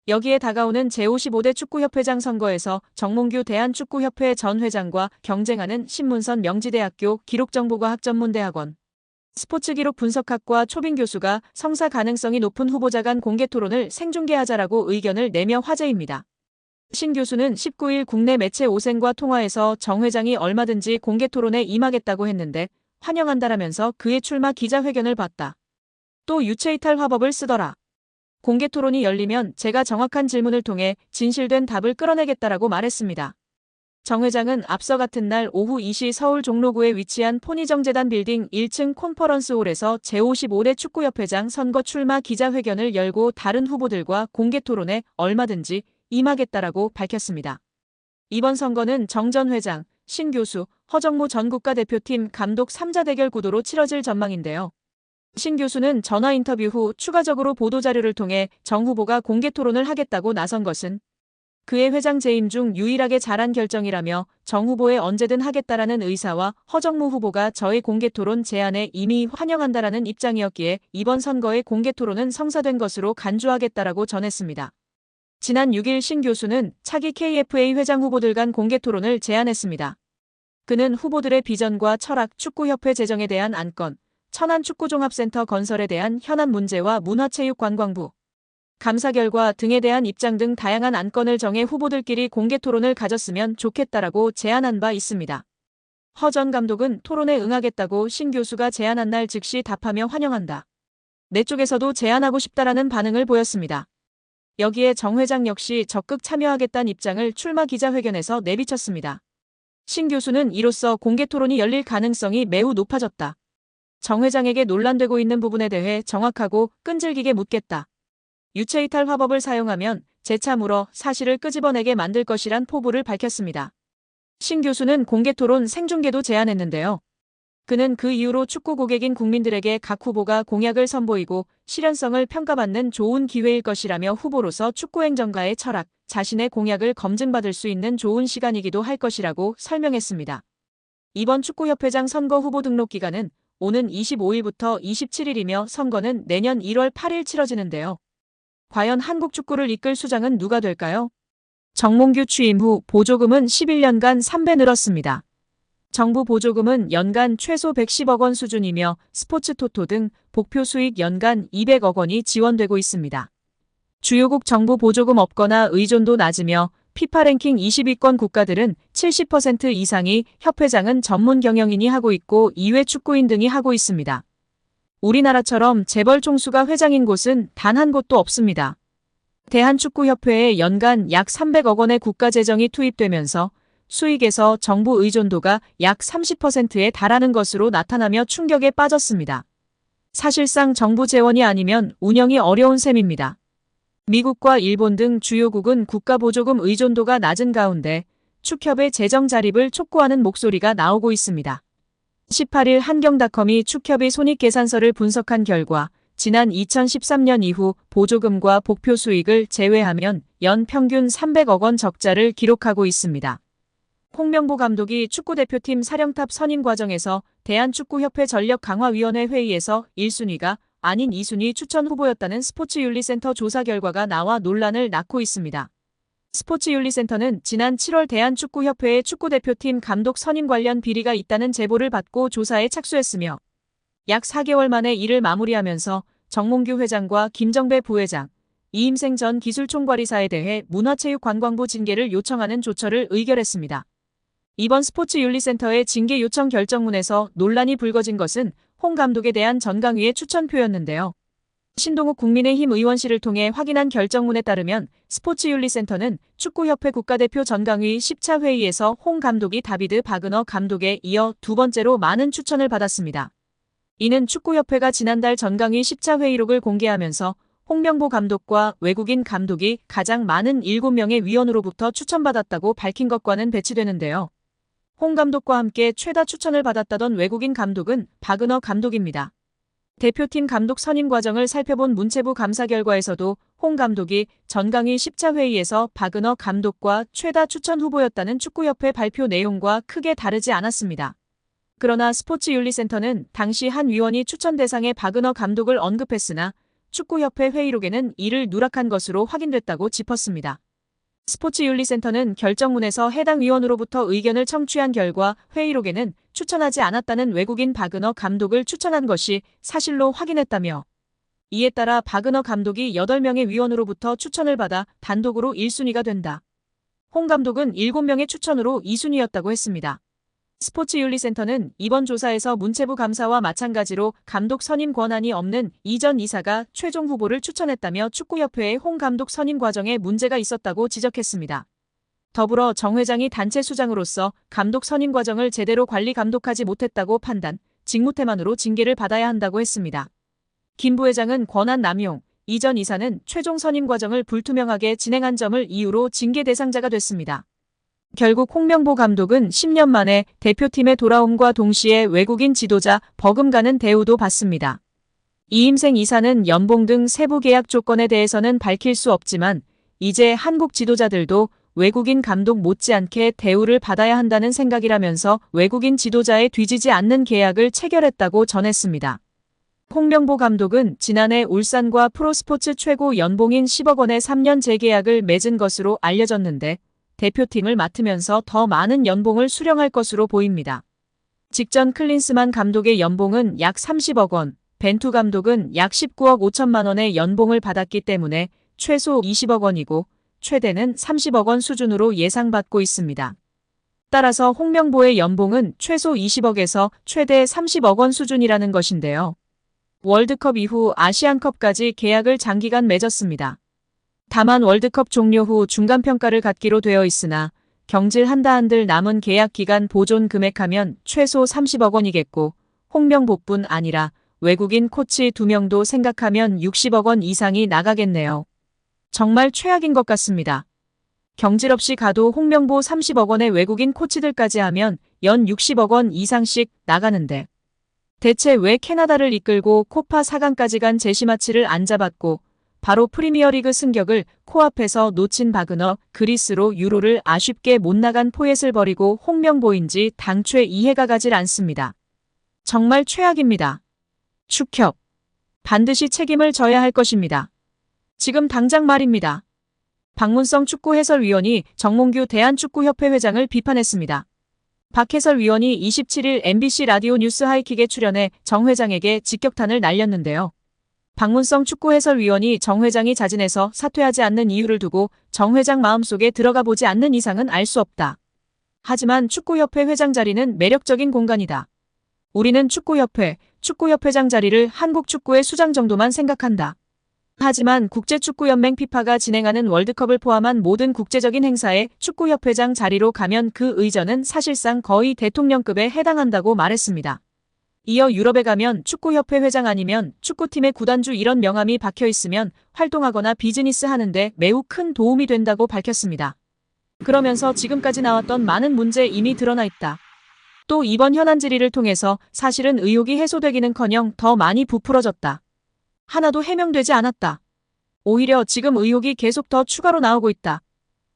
여기에 다가오는 제55대 축구협회장 선거에서 정몽규 대한축구협회 전 회장과 경쟁하는 신문선 명지대학교 기록정보과학전문대학원 스포츠기록 분석학과 초빙 교수가 성사 가능성이 높은 후보자 간 공개토론을 생중계하자라고 의견을 내며 화제입니다. 신 교수는 19일 국내 매체 오센과 통화에서 정 회장이 얼마든지 공개토론에 임하겠다고 했는데 환영한다라면서 그의 출마 기자회견을 봤다. 또 유체이탈 화법을 쓰더라. 공개토론이 열리면 제가 정확한 질문을 통해 진실된 답을 끌어내겠다라고 말했습니다. 정 회장은 앞서 같은 날 오후 2시 서울 종로구에 위치한 포니정재단 빌딩 1층 컨퍼런스홀에서 제55대 축구협회장 선거 출마 기자회견을 열고 다른 후보들과 공개토론에 얼마든지 임하겠다라고 밝혔습니다. 이번 선거는 정 전 회장, 신 교수, 허정무 전 국가대표팀 감독 3자 대결 구도로 치러질 전망인데요. 신 교수는 전화 인터뷰 후 추가적으로 보도자료를 통해 정 후보가 공개토론을 하겠다고 나선 것은 그의 회장 재임 중 유일하게 잘한 결정이라며 정 후보에 언제든 하겠다라는 의사와 허정무 후보가 저의 공개토론 제안에 이미 환영한다라는 입장이었기에 이번 선거의 공개토론은 성사된 것으로 간주하겠다라고 전했습니다. 지난 6일 신 교수는 차기 KFA 회장 후보들 간 공개토론을 제안했습니다. 그는 후보들의 비전과 철학, 축구협회 재정에 대한 안건, 천안축구종합센터 건설에 대한 현안 문제와 문화체육관광부, 감사 결과 등에 대한 입장 등 다양한 안건을 정해 후보들끼리 공개토론을 가졌으면 좋겠다라고 제안한 바 있습니다. 허 전 감독은 토론에 응하겠다고 신 교수가 제안한 날 즉시 답하며 환영한다. 내 쪽에서도 제안하고 싶다라는 반응을 보였습니다. 여기에 정 회장 역시 적극 참여하겠다는 입장을 출마 기자회견에서 내비쳤습니다. 신 교수는 이로써 공개토론이 열릴 가능성이 매우 높아졌다. 정 회장에게 논란되고 있는 부분에 대해 정확하고 끈질기게 묻겠다. 유체이탈 화법을 사용하면 재차 물어 사실을 끄집어내게 만들 것이란 포부를 밝혔습니다. 신 교수는 공개토론 생중계도 제안했는데요. 그는 그 이후로 축구 고객인 국민들에게 각 후보가 공약을 선보이고 실현성을 평가받는 좋은 기회일 것이라며 후보로서 축구행정가의 철학, 자신의 공약을 검증받을 수 있는 좋은 시간이기도 할 것이라고 설명했습니다. 이번 축구협회장 선거 후보 등록 기간은 오는 25일부터 27일이며 선거는 내년 1월 8일 치러지는데요. 과연 한국 축구를 이끌 수장은 누가 될까요? 정몽규 취임 후 보조금은 11년간 3배 늘었습니다. 정부 보조금은 연간 최소 110억 원 수준이며 스포츠 토토 등 복표 수익 연간 200억 원이 지원되고 있습니다. 주요국 정부 보조금 없거나 의존도 낮으며 피파 랭킹 20위권 국가들은 70% 이상이 협회장은 전문 경영인이 하고 있고 이외 축구인 등이 하고 있습니다. 우리나라처럼 재벌 총수가 회장인 곳은 단 한 곳도 없습니다. 대한축구협회에 연간 약 300억 원의 국가재정이 투입되면서 수익에서 정부 의존도가 약 30%에 달하는 것으로 나타나며 충격에 빠졌습니다. 사실상 정부 재원이 아니면 운영이 어려운 셈입니다. 미국과 일본 등 주요국은 국가보조금 의존도가 낮은 가운데 축협의 재정 자립을 촉구하는 목소리가 나오고 있습니다. 18일 한경닷컴이 축협의 손익계산서를 분석한 결과 지난 2013년 이후 보조금과 복표 수익을 제외하면 연 평균 300억 원 적자를 기록하고 있습니다. 홍명보 감독이 축구대표팀 사령탑 선임 과정에서 대한축구협회 전력강화위원회 회의에서 1순위가 아닌 2순위 추천 후보였다는 스포츠윤리센터 조사 결과가 나와 논란을 낳고 있습니다. 스포츠윤리센터는 지난 7월 대한축구협회의 축구대표팀 감독 선임 관련 비리가 있다는 제보를 받고 조사에 착수했으며 약 4개월 만에 이를 마무리하면서 정몽규 회장과 김정배 부회장, 이임생 전 기술총괄이사에 대해 문화체육관광부 징계를 요청하는 조처를 의결했습니다. 이번 스포츠윤리센터의 징계 요청 결정문에서 논란이 불거진 것은 홍 감독에 대한 전강위의 추천표였는데요. 신동욱 국민의힘 의원실을 통해 확인한 결정문에 따르면 스포츠윤리센터는 축구협회 국가대표 전강위 10차 회의에서 홍 감독이 다비드 바그너 감독에 이어 두 번째로 많은 추천을 받았습니다. 이는 축구협회가 지난달 전강위 10차 회의록을 공개하면서 홍명보 감독과 외국인 감독이 가장 많은 7명의 위원으로부터 추천받았다고 밝힌 것과는 배치되는데요. 홍 감독과 함께 최다 추천을 받았다던 외국인 감독은 바그너 감독입니다. 대표팀 감독 선임 과정을 살펴본 문체부 감사 결과에서도 홍 감독이 전강위 10차 회의에서 바그너 감독과 최다 추천 후보였다는 축구협회 발표 내용과 크게 다르지 않았습니다. 그러나 스포츠윤리센터는 당시 한 위원이 추천 대상에 바그너 감독을 언급했으나 축구협회 회의록에는 이를 누락한 것으로 확인됐다고 짚었습니다. 스포츠윤리센터는 결정문에서 해당 위원으로부터 의견을 청취한 결과 회의록에는 추천하지 않았다는 외국인 바그너 감독을 추천한 것이 사실로 확인했다며, 이에 따라 바그너 감독이 8명의 위원으로부터 추천을 받아 단독으로 1순위가 된다. 홍 감독은 7명의 추천으로 2순위였다고 했습니다. 스포츠윤리센터는 이번 조사에서 문체부 감사와 마찬가지로 감독 선임 권한이 없는 이 전 이사가 최종 후보를 추천했다며 축구협회의 홍 감독 선임 과정에 문제가 있었다고 지적했습니다. 더불어 정 회장이 단체 수장으로서 감독 선임 과정을 제대로 관리 감독하지 못했다고 판단, 직무태만으로 징계를 받아야 한다고 했습니다. 김 부회장은 권한 남용, 이 전 이사는 최종 선임 과정을 불투명하게 진행한 점을 이유로 징계 대상자가 됐습니다. 결국 홍명보 감독은 10년 만에 대표팀에 돌아옴과 동시에 외국인 지도자 버금가는 대우도 받습니다. 이임생 이사는 연봉 등 세부 계약 조건에 대해서는 밝힐 수 없지만 이제 한국 지도자들도 외국인 감독 못지않게 대우를 받아야 한다는 생각이라면서 외국인 지도자에 뒤지지 않는 계약을 체결했다고 전했습니다. 홍명보 감독은 지난해 울산과 프로스포츠 최고 연봉인 10억 원의 3년 재계약을 맺은 것으로 알려졌는데 대표팀을 맡으면서 더 많은 연봉을 수령할 것으로 보입니다. 직전 클린스만 감독의 연봉은 약 30억 원, 벤투 감독은 약 19억 5천만 원의 연봉을 받았기 때문에 최소 20억 원이고 최대는 30억 원 수준으로 예상받고 있습니다. 따라서 홍명보의 연봉은 최소 20억에서 최대 30억 원 수준이라는 것인데요. 월드컵 이후 아시안컵까지 계약을 장기간 맺었습니다. 다만 월드컵 종료 후 중간평가를 갖기로 되어 있으나 경질한다 한들 남은 계약 기간 보존 금액하면 최소 30억 원이겠고 홍명보뿐 아니라 외국인 코치 2명도 생각하면 60억 원 이상이 나가겠네요. 정말 최악인 것 같습니다. 경질 없이 가도 홍명보 30억 원의 외국인 코치들까지 하면 연 60억 원 이상씩 나가는데 대체 왜 캐나다를 이끌고 코파 4강까지 간 제시마치를 안 잡았고 바로 프리미어리그 승격을 코앞에서 놓친 바그너, 그리스로 유로를 아쉽게 못 나간 포엣을 버리고 홍명보인지 당최 이해가 가질 않습니다. 정말 최악입니다. 축협. 반드시 책임을 져야 할 것입니다. 지금 당장 말입니다. 박문성 축구해설위원이 정몽규 대한축구협회 회장을 비판했습니다. 박 해설위원이 27일 MBC 라디오 뉴스 하이킥에 출연해 정 회장에게 직격탄을 날렸는데요. 박문성 축구해설위원이 정 회장이 자진해서 사퇴하지 않는 이유를 두고 정 회장 마음속에 들어가 보지 않는 이상은 알 수 없다. 하지만 축구협회 회장 자리는 매력적인 공간이다. 우리는 축구협회장 자리를 한국 축구의 수장 정도만 생각한다. 하지만 국제축구연맹 피파가 진행하는 월드컵을 포함한 모든 국제적인 행사에 축구협회장 자리로 가면 그 의전은 사실상 거의 대통령급에 해당한다고 말했습니다. 이어 유럽에 가면 축구협회 회장 아니면 축구팀의 구단주 이런 명함이 박혀있으면 활동하거나 비즈니스 하는데 매우 큰 도움이 된다고 밝혔습니다. 그러면서 지금까지 나왔던 많은 문제 이미 드러나 있다. 또 이번 현안 질의를 통해서 사실은 의혹이 해소되기는커녕 더 많이 부풀어졌다. 하나도 해명되지 않았다. 오히려 지금 의혹이 계속 더 추가로 나오고 있다.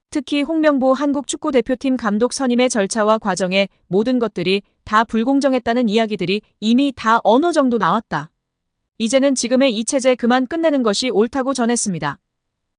특히 홍명보 한국 축구대표팀 감독 선임의 절차와 과정에 모든 것들이 다 불공정했다는 이야기들이 이미 다 어느 정도 나왔다. 이제는 지금의 이 체제 그만 끝내는 것이 옳다고 전했습니다.